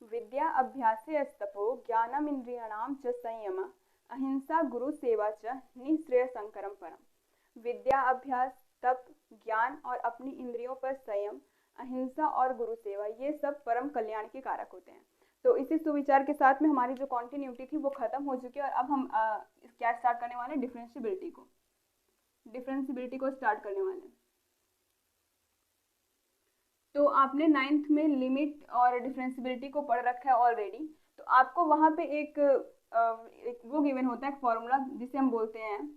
विद्या अभ्यासेस्तपो ज्ञानमिन्द्रियाणां च संयम अहिंसा गुरु सेवा च निःश्रेय संकरम परम। विद्या अभ्यास, तप, ज्ञान और अपनी इंद्रियों पर संयम, अहिंसा और गुरु सेवा, ये सब परम कल्याण के कारक होते हैं। तो इसी सुविचार के साथ में हमारी जो कॉन्टिन्यूटी थी वो खत्म हो चुकी है और अब हम क्या स्टार्ट करने वाले हैं, डिफरेंशिएबिलिटी को स्टार्ट करने वाले हैं। तो आपने 9th में लिमिट और डिफरेंशिएबिलिटी को पढ़ रखा है ऑलरेडी। तो आपको वहां पे एक वो गिवन होता है, एक फॉर्मूला जिसे हम बोलते हैं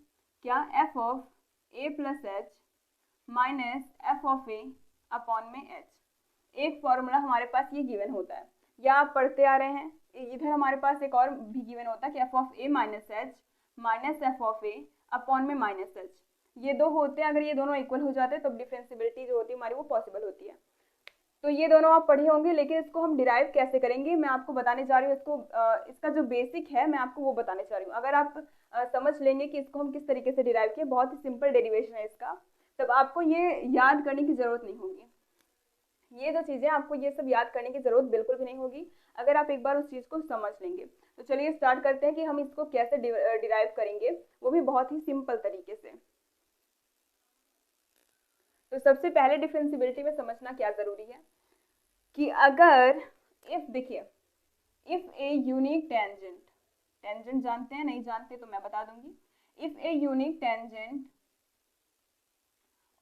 क्या, F of a plus h minus f of a upon में एच। एक फॉर्मूला हमारे पास ये गिवन होता है, या आप पढ़ते आ रहे हैं। इधर हमारे पास एक और भी गिवन होता है कि F of A minus h minus f of a upon में माइनस एच। ये दो होते हैं, अगर ये दोनों इक्वल हो जाते हैं तो डिफरेंशिएबिलिटी जो होती है हमारी वो पॉसिबल होती है। तो ये दोनों आप पढ़े होंगे, लेकिन इसको हम डिराइव कैसे करेंगे मैं आपको बताने जा रही हूँ। इसका जो बेसिक है मैं आपको वो बताने जा रही हूँ। अगर आप समझ लेंगे कि इसको हम किस तरीके से डिराइव किए, बहुत ही सिंपल डेरिवेशन है इसका, तब आपको ये याद करने की जरूरत नहीं होगी। ये जो चीजें आपको ये सब याद करने की जरूरत बिल्कुल भी नहीं होगी अगर आप एक बार उस चीज को समझ लेंगे। तो चलिए स्टार्ट करते हैं कि हम इसको कैसे डिराइव करेंगे, वो भी बहुत ही सिंपल तरीके से। तो सबसे पहले डिफरेंशिएबिलिटी में समझना क्या जरूरी है कि अगर देखिए इफ ए यूनिक टेंजेंट जानते हैं, नहीं जानते तो मैं बता दूंगी। If a unique tangent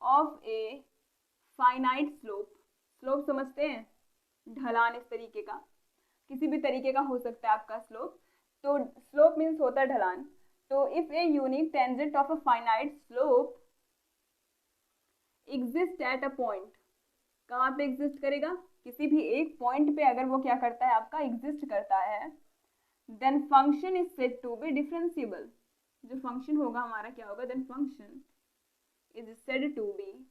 of a finite slope समझते हैं, ढलान, इस तरीके का किसी भी तरीके का हो सकता है आपका स्लोप। तो स्लोप मीन्स होता है ढलान। तो if a unique tangent of a finite slope exist at a point, कहाँ पे एग्जिस्ट करेगा, किसी भी एक पॉइंट पे अगर वो क्या करता है, आपका एग्जिस्ट करता है, then function is said to be differentiable. जो फंक्शन होगा हमारा क्या होगा, then function is said to be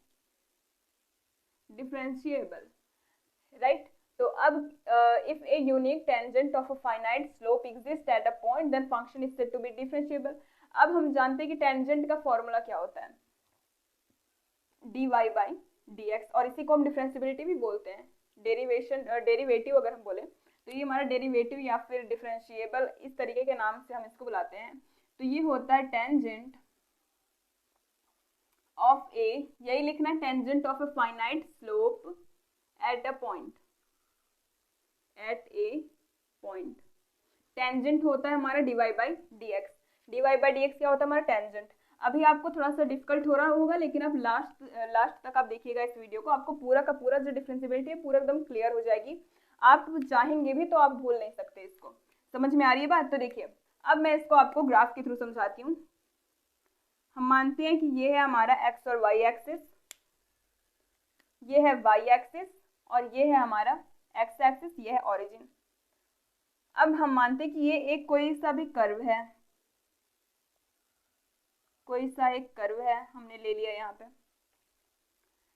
differentiable, right. तो अब if a unique tangent of a finite slope exist at a point then function is said to be differentiable. अब हम जानते हैं कि टेंजेंट का फॉर्मूला क्या होता है, dy बाई dx, और इसी को हम डिफरेंशिएबिलिटी भी बोलते हैं। डेरिवेटिव अगर हम बोले तो ये हमारा डेरिवेटिव या फिर डिफरेंशिएबल, इस तरीके के नाम से हम इसको बुलाते हैं। तो ये होता है टेंजेंट ऑफ ए, यही लिखना है, tangent of a finite slope at a point, at a point. Tangent होता है हमारा dy by dx। dy by dx क्या होता है हमारा टेंजेंट। अभी आपको थोड़ा सा डिफिकल्ट हो रहा होगा, लेकिन आप लास्ट तक आप देखिएगा इस वीडियो को, आपको पूरा का पूरा जो डिफरेंशिएबिलिटी है पूरा एकदम क्लियर हो जाएगी। आप चाहेंगे भी तो आप भूल नहीं सकते इसको। समझ में आ रही है बात। तो देखिए अब मैं इसको आपको ग्राफ के थ्रू समझाती हूँ। हम मानते हैं कि ये है हमारा एक्स और वाई एक्सिस, ये है वाई एक्सिस, और ये है हमारा एक्स एक्सिस, ये है ऑरिजिन। अब हम मानते हैं कि ये एक कोई सा भी कर्व है, कोई सा एक कर्व है हमने ले लिया यहाँ पे।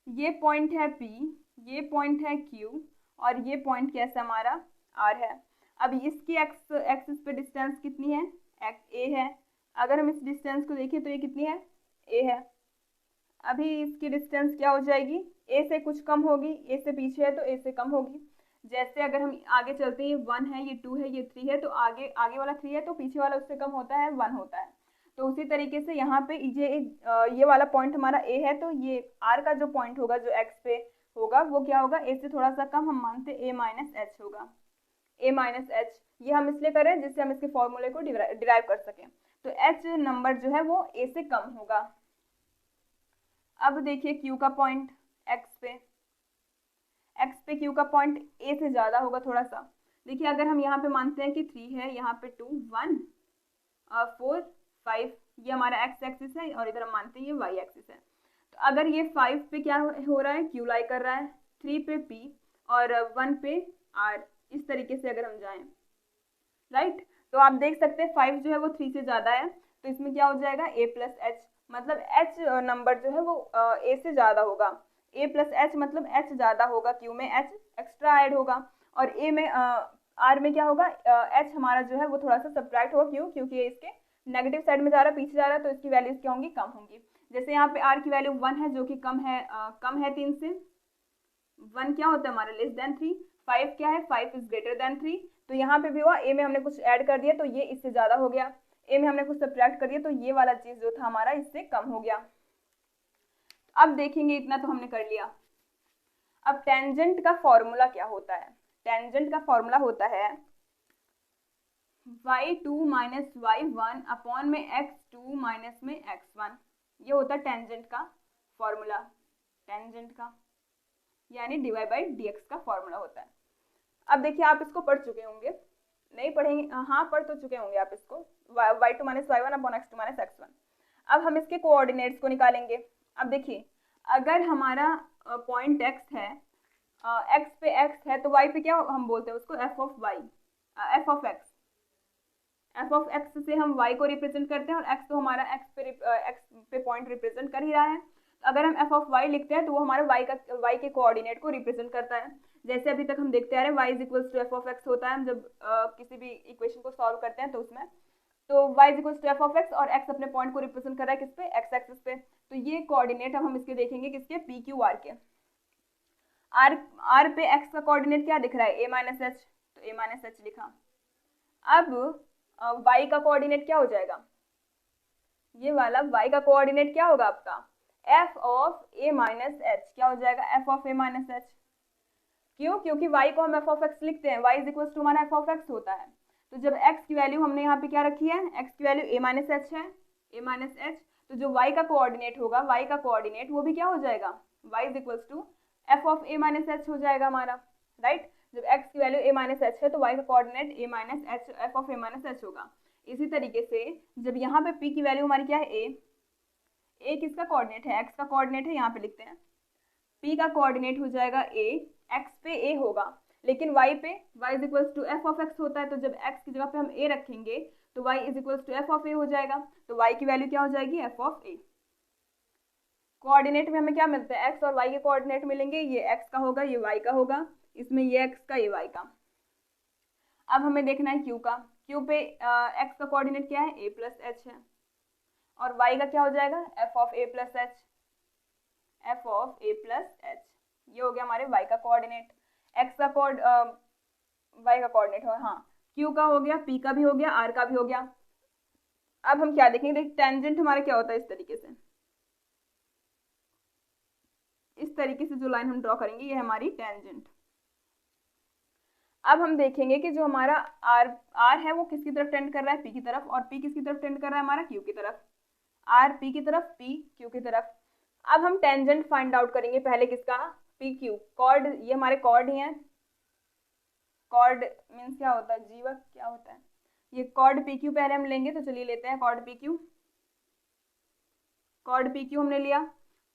ये पॉइंट है P, ये पॉइंट है Q, और ये पॉइंट कैसा हमारा R है। अब इसकी एक्सिस पे डिस्टेंस कितनी है, A है। अगर हम इस डिस्टेंस को देखें तो ये कितनी है, A है। अभी इसकी डिस्टेंस क्या हो जाएगी, A से कुछ कम होगी, A से पीछे है तो A से कम होगी। जैसे अगर हम आगे चलते हैं, ये 1 है, ये 2 है, ये 3 है, तो आगे वाला 3 है तो पीछे वाला उससे कम होता है, 1 होता है। तो उसी तरीके से यहाँ पे ये वाला पॉइंट हमारा A है, तो ये R का जो पॉइंट होगा जो X पे होगा वो क्या होगा, A से थोड़ा सा कम, हम मानते A माइनस एच होगा। A माइनस एच ये हम इसलिए कर रहे हैं जिससे हम इसके फॉर्मूले को डिराइव कर सकें। तो H नंबर जो है वो A से कम होगा। अब देखिए Q का पॉइंट X पे Q का पॉइंट A से ज्यादा होगा थोड़ा सा। देखिए अगर हम यहाँ पे मानते हैं कि 3 है, यहाँ पे 2, 1, 4, 5, ये हमारा एक्स एक्सिस है, और इधर हम मानते हैं ये वाई एक्सिस है। तो अगर ये 5 पे क्या हो रहा है, क्यू लाई कर रहा है, 3 पे P, और 1 पे R, इस तरीके से अगर हम जाएं, राइट। तो आप देख सकते हैं 5 जो है वो 3 से ज्यादा है, तो इसमें क्या हो जाएगा, A प्लस एच, मतलब H नंबर जो है वो A से ज्यादा होगा। A प्लस एच मतलब H ज्यादा होगा, Q में H एक्स्ट्रा ऐड होगा, और A में R में क्या होगा, H हमारा जो है वो थोड़ा सा सब्ट्रैक्ट होगा, क्यों, क्योंकि ये इसके नेगेटिव साइड में जा रहा है, पीछे जा रहा है, तो इसकी वैल्यूज क्या होंगी, कम होंगी। जैसे यहाँ पे R की वैल्यू 1 है जो कि कम है 3 से। 1 क्या होता है हमारा लेस देन 3, 5 क्या है, 5 इज ग्रेटर देन 3, तो यहाँ पे भी हुआ a में हमने कुछ ऐड कर दिया तो ये इससे ज्यादा हो गया, a में हमने कुछ सब्ट्रैक्ट कर दिया तो ये वाला चीज जो था हमारा इससे कम हो गया। अब देखेंगे, इतना तो हमने कर लिया। अब टेंजेंट का फॉर्मूला क्या होता है? टेंजेंट का फॉर्मूला होता है y2 माइनस y1 अपॉन में x2 माइनस में x1, ये होता है टेंजेंट का फॉर्मूला, टेंजेंट का यानी dy बाई dx का फॉर्मूला होता है। अब देखिए आप इसको पढ़ चुके होंगे, नहीं पढ़ेंगे, हाँ पढ़ तो चुके होंगे आप इसको, y2 minus y1 upon x2 minus x1। अब हम इसके कोऑर्डिनेट्स को निकालेंगे। अब देखिए अगर हमारा पॉइंट x है, x पे x है तो y पे क्या हम बोलते हैं उसको, f of y, f of x, f of x से हम y को रिप्रेजेंट करते हैं और x तो हमारा x पे पॉइंट रिप्रेजेंट कर ही रहा है, तो अगर हम f ऑफ y लिखते हैं तो वो हमारे y के कोऑर्डिनेट को रिप्रेजेंट करता है। जैसे अभी तक हम देखते आ रहे हैं y is equals to f of x होता है, हम जब किसी भी इक्वेशन को सॉल्व करते हैं तो उसमें, तो y is equals to f of x और x अपने पॉइंट को रिप्रेजेंट कर रहा है किस पे, x एक्सिस पे, तो ये कोऑर्डिनेट अब हम इसके देखेंगे किसके, p q r के। r पे x का कोऑर्डिनेट क्या दिख रहा है, a माइनस एच, तो a माइनस एच लिखा। अब y का कोऑर्डिनेट क्या हो जाएगा, ये वाला y का कोऑर्डिनेट क्या होगा आपका, f of a minus H, क्या हो जाएगा, f of a minus H. क्यों, क्योंकि y को हम f ऑफ x लिखते हैं, y इज इक्वल टू हमारा f ऑफ x होता है, तो जब x की वैल्यू हमने यहाँ पे क्या रखी है, x की वैल्यू a माइनस एच है, a माइनस एच, तो जो y का कोऑर्डिनेट होगा, y का कोऑर्डिनेट वो भी क्या हो जाएगा, y is equal to f of a minus h हो जाएगा हमारा, राइट। जब x की वैल्यू a माइनस एच है तो y का coordinate a minus H, f of a minus H होगा। इसी तरीके से जब यहाँ पे p की वैल्यू हमारी क्या है, a किसका कोऑर्डिनेट है, x का कोऑर्डिनेट है, यहाँ पे लिखते हैं p का कोऑर्डिनेट हो जाएगा a, x पे a होगा, लेकिन y पे y is equals to f of x होता है, तो जब x की जगह पे हम a रखेंगे तो y is equals to f of a हो जाएगा, तो y की वैल्यू क्या हो जाएगी, f ऑफ a। कोऑर्डिनेट में हमें क्या मिलता है, x और y के कोऑर्डिनेट मिलेंगे, ये x का होगा, ये y का होगा, इसमें ये x का, ये y का। अब हमें देखना है q का, q पे x का कोऑर्डिनेट क्या है, a प्लस एच है, और y का क्या हो जाएगा, f of a plus H, f of a plus H, ये हो गया हमारे y का कोऑर्डिनेट। x का y का कोऑर्डिनेट हो, हाँ q का हो गया, p का भी हो गया, r का भी हो गया। अब हम क्या देखेंगे, देख टेंजेंट हमारा क्या होता है, इस तरीके से, इस तरीके से जो लाइन हम ड्रॉ करेंगे ये हमारी टेंजेंट। अब हम देखेंगे कि जो हमारा r है वो किसकी तरफ टेंड कर रहा है, p की तरफ, और p किसकी तरफ टेंड कर रहा है, हमारा q की तरफ, r p की तरफ, p q की तरफ। अब हम टेंजेंट फाइंड आउट करेंगे पहले किसका, p q, कॉर्ड, ये हमारे कॉर्ड ही हैं, कॉर्ड मीन्स क्या होता है, जीवक क्या होता है, ये कॉर्ड p q पहले हम लेंगे, तो चलिए लेते हैं chord p q, chord p q हमने लिया।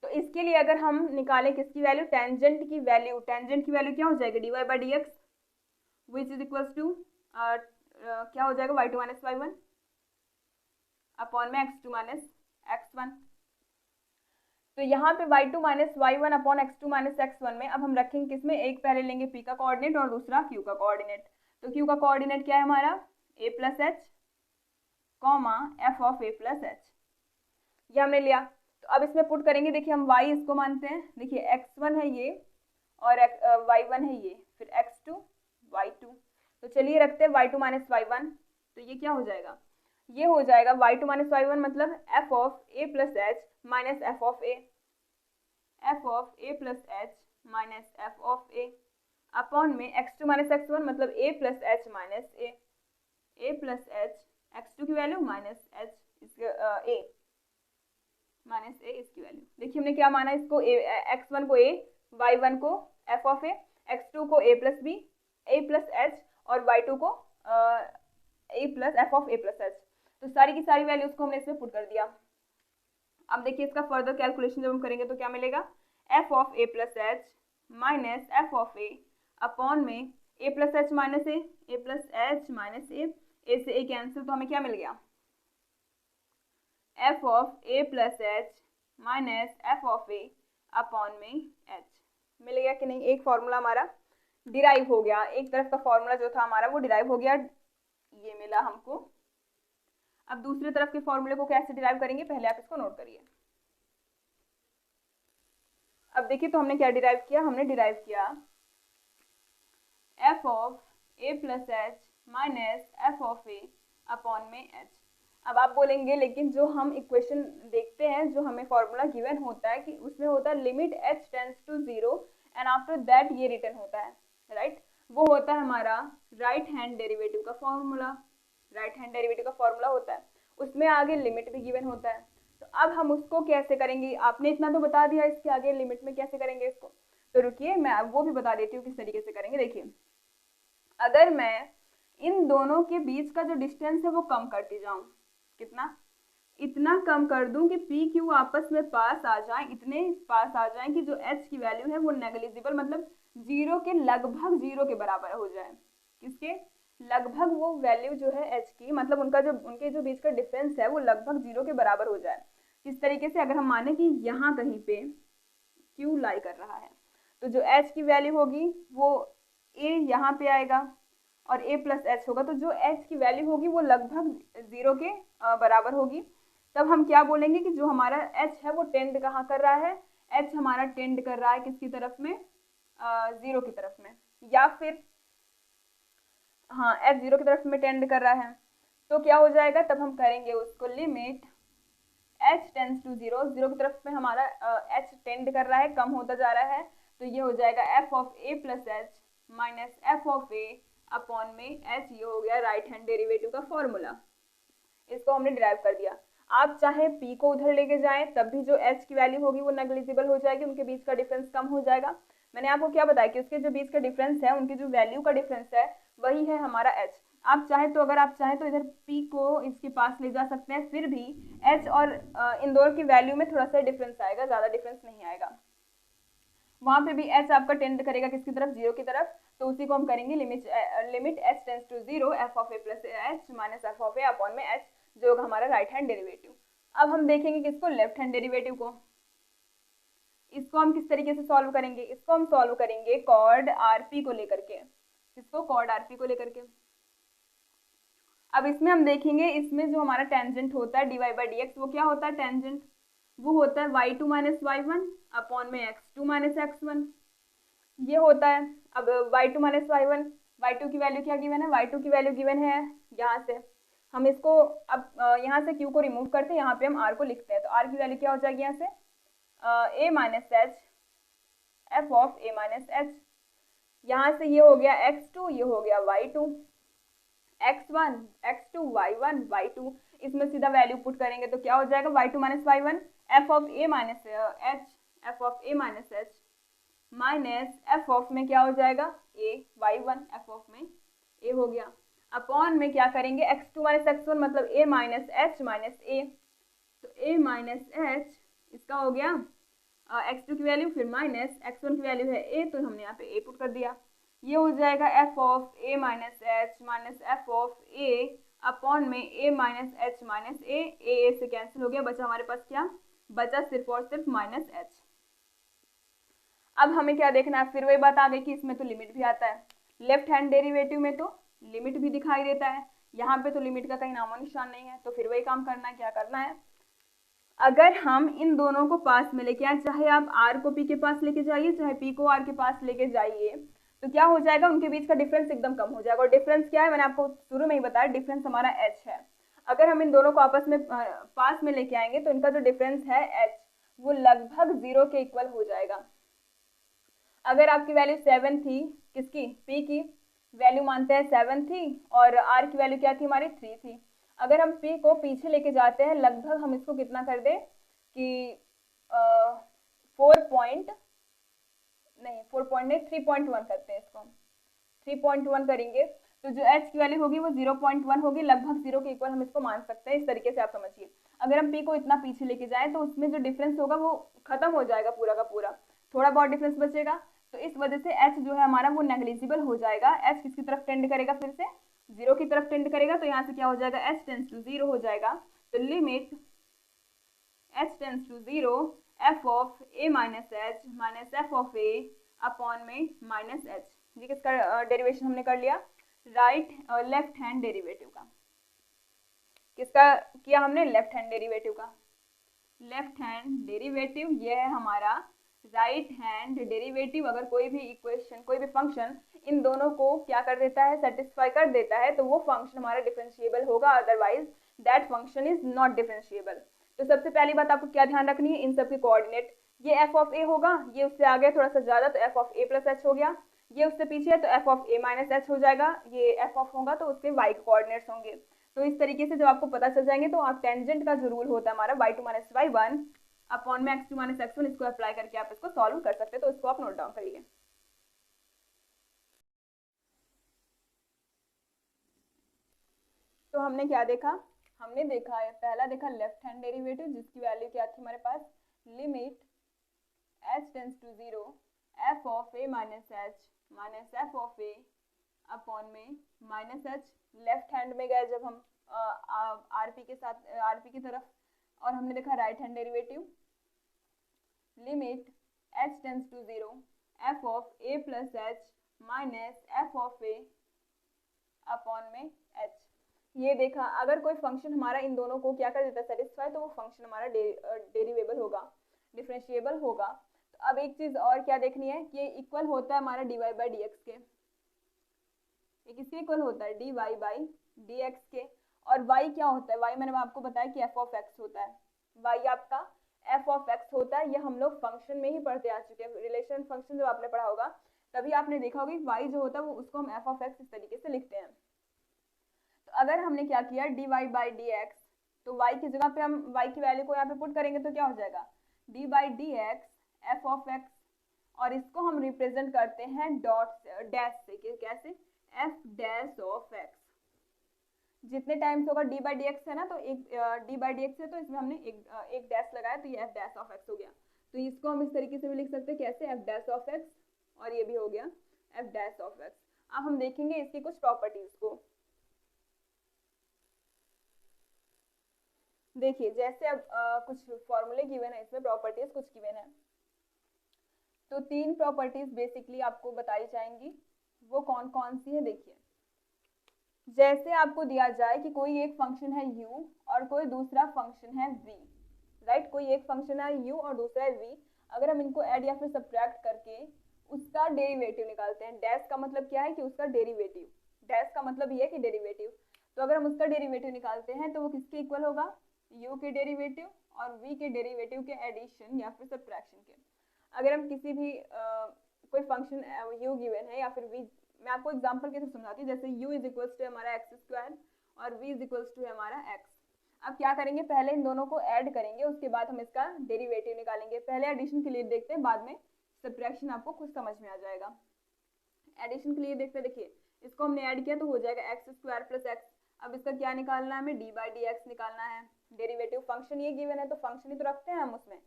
तो इसके लिए अगर हम निकालें किसकी वैल्यू, टेंजेंट की वैल्यू, टेंजेंट की वैल्यू क्या हो जाएगी, dy by d x, which is equals to क्या हो जाएगा, y2 माइनस y1 अपॉन में x2 माइनस x1। तो यहाँ पे y2 minus y1 upon x2 minus x1 में अब हम रखेंगे किसमें, एक पहले लेंगे p का कोऑर्डिनेट और दूसरा q का कोऑर्डिनेट। तो q का कोऑर्डिनेट क्या है हमारा, a plus H comma f of a plus H, ये हमने लिया। तो अब इसमें पुट करेंगे, देखिए हम y इसको मानते हैं, देखिए x1 है ये और y1 है ये, फिर x2 y2, तो चलिए रखते हैं y2 माइनस y1, तो ये क्या हो जाएगा, ये हो जाएगा y2 माइनस y1 मतलब f of a plus h minus f of a, f of a plus h minus f of a upon में x2 माइनस x1 मतलब a plus h minus a plus H, x2 की value minus H a minus a इसकी value. देखिए हमने क्या माना इसको, x1 को a, y1 को f ऑफ a, x2 को a plus b, a plus H, और y2 को a plus f of a plus H. तो सारी की सारी वैल्यूज को हमने इसमें पुट कर दिया। अब देखिए इसका फर्दर कैलकुलेशन जब हम करेंगे तो क्या मिलेगा, f of a plus h minus f of a upon में a plus h minus a plus h minus a से a कैंसिल, तो हमें क्या मिल गया, f of a plus h minus f of a upon में h, मिल गया कि नहीं। एक फॉर्मूला हमारा डिराइव हो गया, एक तरफ का फॉर्मूला जो था हमारा वो डिराइव हो गया, ये मिला हमको। अब दूसरी तरफ के फॉर्मूले को कैसे डिराइव करेंगे, पहले आप इसको नोट करिए। अब देखिए तो हमने क्या डिराइव किया, हमने डिराइव किया F of a plus h minus f of a upon में एच। अब आप बोलेंगे लेकिन जो हम इक्वेशन देखते हैं, जो हमें फॉर्मूला गिवन होता है कि उसमें होता है limit h tends to 0 and after that ये रिटर्न होता है, राइट। वो होता है हमारा राइट हैंड डेरिवेटिव का फॉर्मूला, राइट हैंड डेरिवेटिव का फॉर्मूला होता है, उसमें आगे लिमिट भी गिवन होता है। तो अब हम उसको कैसे करेंगे, आपने इतना तो बता दिया, इसके आगे लिमिट में कैसे करेंगे इसको, तो रुकिए मैं वो भी बता देती हूँ किस तरीके से करेंगे। देखिए, अगर मैं इन दोनों के बीच का जो डिस्टेंस है वो कम करती जाऊं, कितना, इतना कम कर दूं कि पी क्यू आपस में पास आ जाए, इतने पास आ जाए कि जो एच की वैल्यू है वो नेग्लिजिबल, मतलब जीरो के लगभग जीरो के बराबर हो जाए। किसके लगभग, वो वैल्यू जो है एच की, मतलब उनके जो बीच का डिफरेंस है वो लगभग जीरो के बराबर हो जाए। किस तरीके से, अगर हम माने कि यहाँ कहीं पे क्यू लाई कर रहा है, तो जो एच की वैल्यू होगी वो ए यहाँ पे आएगा और ए प्लस एच होगा, तो जो एच की वैल्यू होगी वो लगभग जीरो के बराबर होगी। तब हम क्या बोलेंगे कि जो हमारा एच है वो टेंड कहाँ कर रहा है, एच हमारा टेंड कर रहा है किसकी तरफ में, जीरो की तरफ में, या फिर हाँ एच जीरो की तरफ में टेंड कर रहा है। तो क्या हो जाएगा, तब हम करेंगे उसको limit h tends to zero, zero की तरफ में हमारा एच टेंड कर रहा है, कम होता जा रहा है, तो ये हो जाएगा F of a plus h minus f of a upon में एच। ये हो गया राइट हैंड डेरिवेटिव का फॉर्मूला, इसको हमने डिराइव कर दिया। आप चाहे p को उधर लेके जाएं तब भी जो h की वैल्यू होगी वो नेग्लिजिबल हो जाएगी, उनके बीच का डिफरेंस कम हो जाएगा। मैंने आपको क्या बताया कि उसके जो बीच का डिफरेंस है, उनकी जो वैल्यू का डिफरेंस है वही है हमारा h। आप चाहे तो, अगर आप चाहें तो इधर p को इसके पास ले जा सकते हैं, फिर भी h और इन दोनों की वैल्यू में थोड़ा सा डिफरेंस आएगा, ज्यादा डिफरेंस नहीं आएगा। वहां पे भी h आपका टेंड करेगा किसकी तरफ, जीरो की तरफ, तो उसी को हम करेंगे limit h tends to zero f of a plus h minus f of a upon में h, जो होगा हमारा राइट हैंड डेरिवेटिव। अब हम देखेंगे किसको, लेफ्ट हैंड डेरिवेटिव को। इसको हम किस तरीके से सॉल्व करेंगे, इसको हम सॉल्व करेंगे कॉर्ड आरपी को लेकर के, किसको, कॉर्ड आरपी को लेकर के। अब इसमें हम देखेंगे, इसमें जो हमारा टेंजेंट होता है dy बाई डी एक्स, वो क्या होता है टेंजेंट, वो होता है y2 माइनस y1 अपॉन में x2 माइनस x1, ये होता है। अब y2 माइनस y1, y2 की वैल्यू क्या गिवन है, y2 की वैल्यू गिवन है यहाँ से, हम इसको अब यहाँ से q को रिमूव करते हैं, यहाँ पे हम r को लिखते हैं, तो r की वैल्यू क्या हो जाएगी यहाँ से a minus H F of a minus H, यहाँ से ये हो गया x2, ये हो गया y2, x1 x2 y1 y2, इसमें सीधा वैल्यू पुट करेंगे तो क्या हो जाएगा y2 minus y1 F of a minus H, F of a minus h minus f of में क्या हो जाएगा a y1, एफ ऑफ में a हो गया, अपॉन में क्या करेंगे x2 माइनस x1 मतलब a minus h minus a, तो a माइनस एच इसका हो गया x2 की वैल्यू, फिर माइनस x1 की वैल्यू है a, तो हमने यहाँ पे a पुट कर दिया, ये हो जाएगा F of a minus h minus f of a upon में a minus h minus a से कैंसिल हो गया, बचा हमारे पास क्या, बचा सिर्फ और सिर्फ माइनस एच। अब हमें क्या देखना है, फिर वही बात आ गई कि इसमें तो लिमिट भी आता है, लेफ्ट हैंड डेरिवेटिव में तो लिमिट भी दिखाई देता है, यहाँ पे तो लिमिट का कहीं नामो निशान नहीं है, तो फिर वही काम करना है, क्या करना है, अगर हम इन दोनों को पास में लेके आए, चाहे आप r को p के पास लेके जाइए, चाहे p को r के पास लेके जाइए, तो क्या हो जाएगा, उनके बीच का डिफरेंस एकदम कम हो जाएगा। और डिफरेंस क्या है, मैंने आपको शुरू में ही बताया, डिफरेंस हमारा h है। अगर हम इन दोनों को आपस में पास में लेके आएंगे तो इनका जो डिफरेंस है h वो लगभग जीरो के इक्वल हो जाएगा। अगर आपकी वैल्यू 7 थी, किसकी, p की वैल्यू मानते हैं 7 थी, और r की वैल्यू क्या थी हमारी 3 थी, अगर हम p को पीछे लेके जाते हैं, लगभग हम इसको कितना कर दें कि 3.1 करते हैं इसको, 3.1 करेंगे तो जो h की वैल्यू होगी वो 0.1 होगी, लगभग जीरो के इक्वल हम इसको मान सकते हैं। इस तरीके से आप समझिए, अगर हम p को इतना पीछे लेके जाएं तो उसमें जो डिफरेंस होगा वो खत्म हो जाएगा पूरा का पूरा, थोड़ा बहुत डिफरेंस बचेगा, तो इस वजह से h जो है हमारा वो नेग्लिजिबल हो जाएगा। h किसकी तरफ टेंड करेगा, फिर से जीरो की तरफ टेंड करेगा, तो यहाँ से क्या हो जाएगा, h टेंड्स टू जीरो हो जाएगा, तो limit h tends to zero f of a minus h minus f of a upon में माइनस एच। जी, किसका डेरिवेशन हमने कर लिया, लेफ्ट हैंड डेरिवेटिव का, किसका किया हमने, लेफ्ट हैंड डेरिवेटिव का। लेफ्ट हैंड डेरिवेटिव ये है हमारा राइट हैंड डेरिवेटिव अगर कोई भी इक्वेशन, कोई भी फंक्शन इन दोनों को क्या कर देता है, सेटिस्फाई कर देता है, तो वो फंक्शन हमारा डिफरेंशिएबल होगा, otherwise that function is not differentiable. तो सबसे पहली बात आपको क्या ध्यान रखनी है, इन सब के कोऑर्डिनेट, ये एफ ऑफ ए होगा, ये उससे आगे थोड़ा सा ज्यादा तो F of a plus H हो गया, ये उससे पीछे है तो F of A minus h हो जाएगा, ये एफ ऑफ होगा तो उसके वाई के कोऑर्डिनेट्स होंगे। तो इस तरीके से जब आपको पता चल जाएंगे तो आप टेंजेंट का जो रूल होता है हमारा y2 माइनस y1 अपॉन में x2 माइनस x1, इसको अप्लाई करके आप इसको सॉल्व कर सकते हैं। तो इसको आप नोट डाउन करिए। तो हमने क्या देखा, हमने देखा पहला देखा लेफ्ट हैंड डेरिवेटिव, जिसकी वैल्यू क्या थी हमारे पास, limit h tends to 0 f of a minus f of a upon में माइनस h। लेफ्ट हैंड में गए जब हम आरपी के साथ, आरपी की तरफ, और हमने देखा right hand derivative limit h tends to 0 f of a plus h minus f of a upon में h। ये देखा, अगर कोई फंक्शन हमारा इन दोनों को क्या कर देता है, सेटिस्फाई, तो वो फंक्शन हमारा डेरिवेबल होगा, डिफरेंशिएबल होगा। तो अब एक चीज और क्या देखनी है कि ये इक्वल होता है हमारा dy बाई डी एक्स के, ये किसके इक्वल होता है, dy बाई डी एक्स के। और y क्या होता है, y मैंने आपको बताया कि f ऑफ x होता है, y आपका f ऑफ x होता है। ये हम लोग फंक्शन में ही पढ़ते आ चुके हैं, रिलेशन फंक्शन जब आपने पढ़ा होगा तभी आपने देखा होगा कि y जो होता है वो उसको हम f ऑफ x इस तरीके से लिखते हैं। तो अगर हमने क्या किया dy बाई डी एक्स, तो y की जगह पे हम y की वैल्यू को यहाँ पे पुट करेंगे तो क्या हो जाएगा, D by d x F of x, और इसको हम रिप्रेजेंट करते हैं डॉट डैश से, कैसे, एफ डैश ऑफ एक्स। जितने टाइम्स होगा डी बाई डी एक्स है ना, तो एक डी बाई डी एक्स है तो इसमें हमने एक डैश लगाया तो ये एफ डैश ऑफ एक्स हो गया। तो इसको हम इस तरीके से भी लिख सकते हैं, कैसे, एफ डैश ऑफ एक्स, और ये भी हो गया एफ डैश ऑफ एक्स। अब हम देखेंगे इसकी कुछ प्रॉपर्टीज को। देखिए जैसे अब कुछ फॉर्मूले गिवन है, इसमें प्रॉपर्टीज कुछ गिवन है, तो 3 प्रॉपर्टीज बेसिकली आपको बताई जाएंगी। वो कौन कौन सी है, देखिए जैसे आपको दिया जाए कि कोई एक फंक्शन है u और कोई दूसरा फंक्शन है v, राइट, कोई एक फंक्शन है u और दूसरा है v, अगर हम इनको ऐड या फिर सब्ट्रैक्ट करके उसका डेरिवेटिव निकालते हैं, डैश का मतलब क्या है कि उसका डेरिवेटिव, डैश का मतलब ये है कि डेरिवेटिव, तो अगर हम उसका डेरिवेटिव निकालते हैं तो वो किसके इक्वल होगा, u के डेरिवेटिव और v के डेरिवेटिव के एडिशन या फिर सब्ट्रैक्शन के। अगर हम किसी भी कोई फंक्शन u गिवन है या फिर v, मैं आपको एग्जांपल के थ्रू समझाती हूँ, जैसे u इज इक्वल्स टू हमारा एक्स स्क्वायर और v इज इक्वल्स टू हमारा x। अब क्या करेंगे, पहले इन दोनों को ऐड करेंगे, उसके बाद हम इसका डेरिवेटिव निकालेंगे। पहले एडिशन के लिए देखते हैं, बाद में सब्ट्रैक्शन आपको खुद समझ में आ जाएगा। एडिशन के लिए देखते हैं, देखिए इसको हमने ऐड किया तो हो जाएगा एक्स स्क्वायर प्लस एक्स। अब इसका क्या निकालना है, हमें डी बाई डी एक्स निकालना है, डेरिवेटिव फंक्शन ये गिवन है तो फंक्शन ही तो रखते हैं हम उसमें,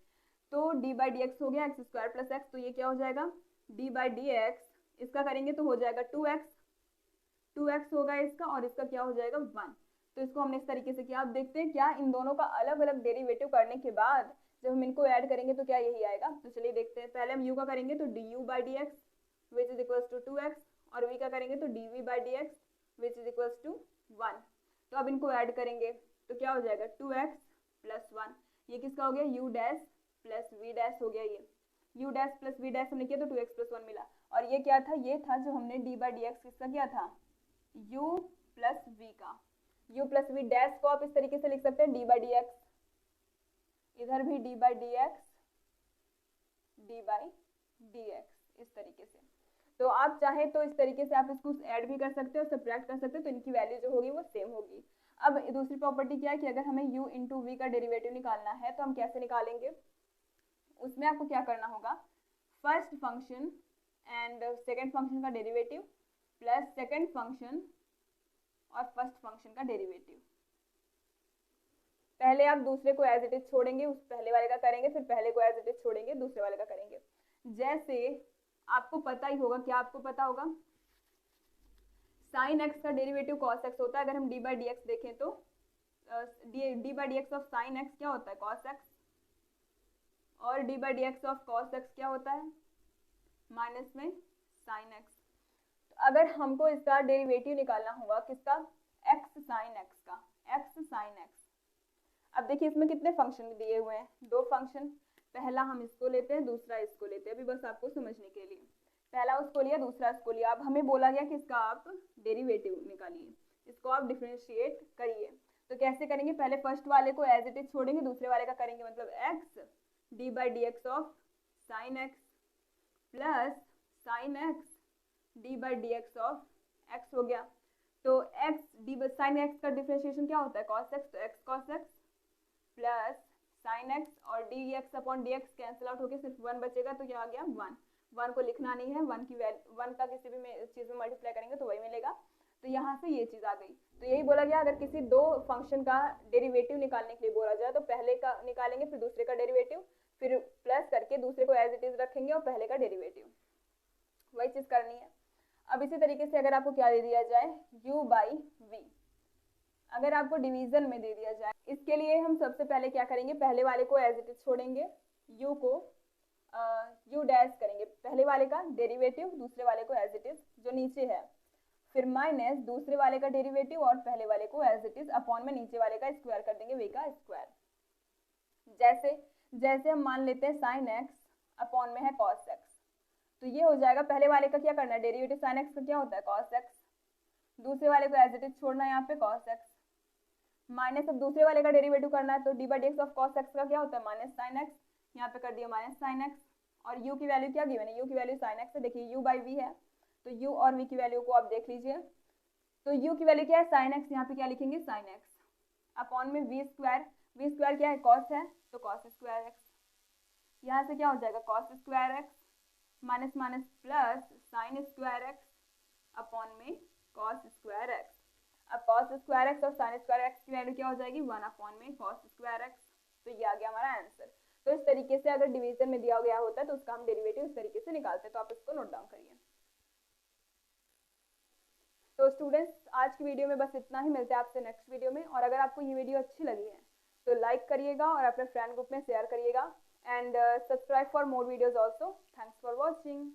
तो डी बाई डी एक्स हो गया एक्स स्क्वायर प्लस एक्स, तो ये क्या हो जाएगा, डी बाई डी एक्स, इसका करेंगे तो हो जाएगा 2x होगा इसका, और इसका क्या हो जाएगा 1। तो इसको हमने इस तरीके से किया। अब देखते हैं क्या इन दोनों का अलग अलग डेरिवेटिव करने के बाद जब हम इनको ऐड करेंगे तो क्या यही आएगा। तो चलिए देखते हैं, पहले हम u का करेंगे तो d u by d x which is equals to 2x, और v का करेंगे तो d v by d x which is equals to 1। तो अब इनको ऐड करेंगे तो क्या हो जाएगा 2x प्लस 1, ये किसका हो गया u dash plus v dash हो गया, ये u dash plus v dash हमने किया तो 2x प्लस 1 मिला। और ये क्या था, ये था जो हमने d बाई डी एक्स किसका किया था, u प्लस v का, u प्लस v डैश को आप इस तरीके से लिख सकते हैं d बाई डी एक्स, इधर भी d by d x, d by d x, इस तरीके से। तो आप चाहे तो इस तरीके से आप इसको ऐड भी कर सकते हो, सब्ट्रैक्ट कर सकते हो, तो इनकी वैल्यू जो होगी वो सेम होगी। अब दूसरी प्रॉपर्टी क्या है कि अगर हमें u इंटू वी का डेरिवेटिव निकालना है तो हम कैसे निकालेंगे, उसमें आपको क्या करना होगा, first function and second function का डेरिवेटिव प्लस सेकंड फंक्शन और फर्स्ट फंक्शन का डेरिवेटिव। पहले आप दूसरे को एज इट इज छोड़ेंगे, उस पहले वाले का करेंगे, फिर पहले को एज इट इज छोड़ेंगे, दूसरे वाले का करेंगे। जैसे आपको पता ही होगा, क्या आपको पता होगा, साइन एक्स का डेरिवेटिव कॉस एक्स होता है। अगर हम डी बाई डी एक्स देखें तो D by d x of sine x क्या होता है, कॉस एक्स, और D by d x of cos x क्या होता है, माइनस में साइन एक्स। तो अगर हमको इसका डेरिवेटिव निकालना होगा किसका, एक्स साइन एक्स का, एक्स साइन एक्स। अब देखिए इसमें कितने फंक्शन दिए हुए हैं, 2 फंक्शन, पहला हम इसको लेते हैं, दूसरा इसको लेते हैं, अभी बस आपको समझने के लिए। पहला उसको लिया, दूसरा इसको लिया। अब हमें बोला गया कि इसका आप डेरिवेटिव निकालिए, इसको आप डिफरेंशिएट करिए। तो कैसे करेंगे, पहले फर्स्ट वाले को एज इट इज छोड़ेंगे, दूसरे वाले का करेंगे मतलब x d by d x of sine x plus sine x d by d x of x हो गया। तो x d by sine x का डिफरेंशिएशन क्या होता है, कॉस एक्स, तो x cos x plus sine x और d x upon d x cancel out होकर सिर्फ वन बचेगा, तो क्या आ गया वन। वन को लिखना नहीं है, वन की वैल्यू, वन का किसी भी चीज़ में मल्टीप्लाई करेंगे तो वही मिलेगा। तो यहाँ से ये चीज़ आ गई। तो यही बोला गया, अगर किसी दो फंक्शन का डेरिवेटिव निकालने के लिए बोला जाए तो पहले का निकालेंगे, फिर दूसरे का डेरिवेटिव, फिर प्लस करके दूसरे को एज इट इज रखेंगे और पहले का डेरिवेटिव, वही चीज़ करनी है। अब इसी तरीके से अगर आपको क्या दे दिया जाए, u बाई वी, अगर आपको डिवीजन में दे दिया जाए, इसके लिए हम सबसे पहले क्या करेंगे, पहले वाले को एज इट इज छोड़ेंगे, u को u डैश करेंगे, पहले वाले का डेरिवेटिव, दूसरे वाले को एज इट इज जो नीचे है, फिर माइनस दूसरे वाले का डेरिवेटिव और पहले वाले को एज इट इज अपॉन में नीचे वाले का स्क्वायर कर देंगे, वे का स्क्वायर। जैसे जैसे हम मान लेते हैं साइन एक्स अपॉन में है कॉस एक्स, तो ये हो जाएगा, पहले वाले का क्या करना है, डेरिवेटिव साइन एक्स का क्या होता है कॉस एक्स, दूसरे वाले को एज इट इज छोड़ना है यहाँ पे कॉस एक्स, माइनस अब दूसरे वाले का डेरिवेटिव करना है, तो D by d x of cos x का क्या होता है माइनस साइन एक्स, यहाँ पे कर दिया माइनस साइन एक्स, और u की वैल्यू क्या गिवन है, u की वैल्यू साइन एक्स है, देखिए u बाई वी है, तो u और v की वैल्यू को आप देख लीजिए। तो u की वैल्यू क्या है साइन एक्स, यहाँ पे क्या लिखेंगे साइन एक्स अपॉन में वी स्क्वायर क्या है कॉस है, तो कॉस स्क्वायर एक्स, यहाँ से क्या हो जाएगा cos square x minus minus plus sine square x upon में कॉस स्क्वायर एक्स। अब कॉस स्क्वायर एक्स और साइन स्क्वायर एक्स की वैल्यू क्या हो जाएगी, वन अपॉन में कॉस स्क्वायर एक्स। तो ये आ गया हमारा आंसर। तो इस तरीके से अगर डिवीजन में दिया गया होता है तो उसका हम डेरिवेटिव इस तरीके से निकालते हैं। तो आप इसको नोट डाउन करिए। तो स्टूडेंट्स, आज की वीडियो में बस इतना ही, मिलते हैं आपसे नेक्स्ट वीडियो में। और अगर आपको ये वीडियो अच्छी लगी है तो लाइक करिएगा और अपने फ्रेंड ग्रुप में शेयर करिएगा, and subscribe for more videos also. Thanks for watching.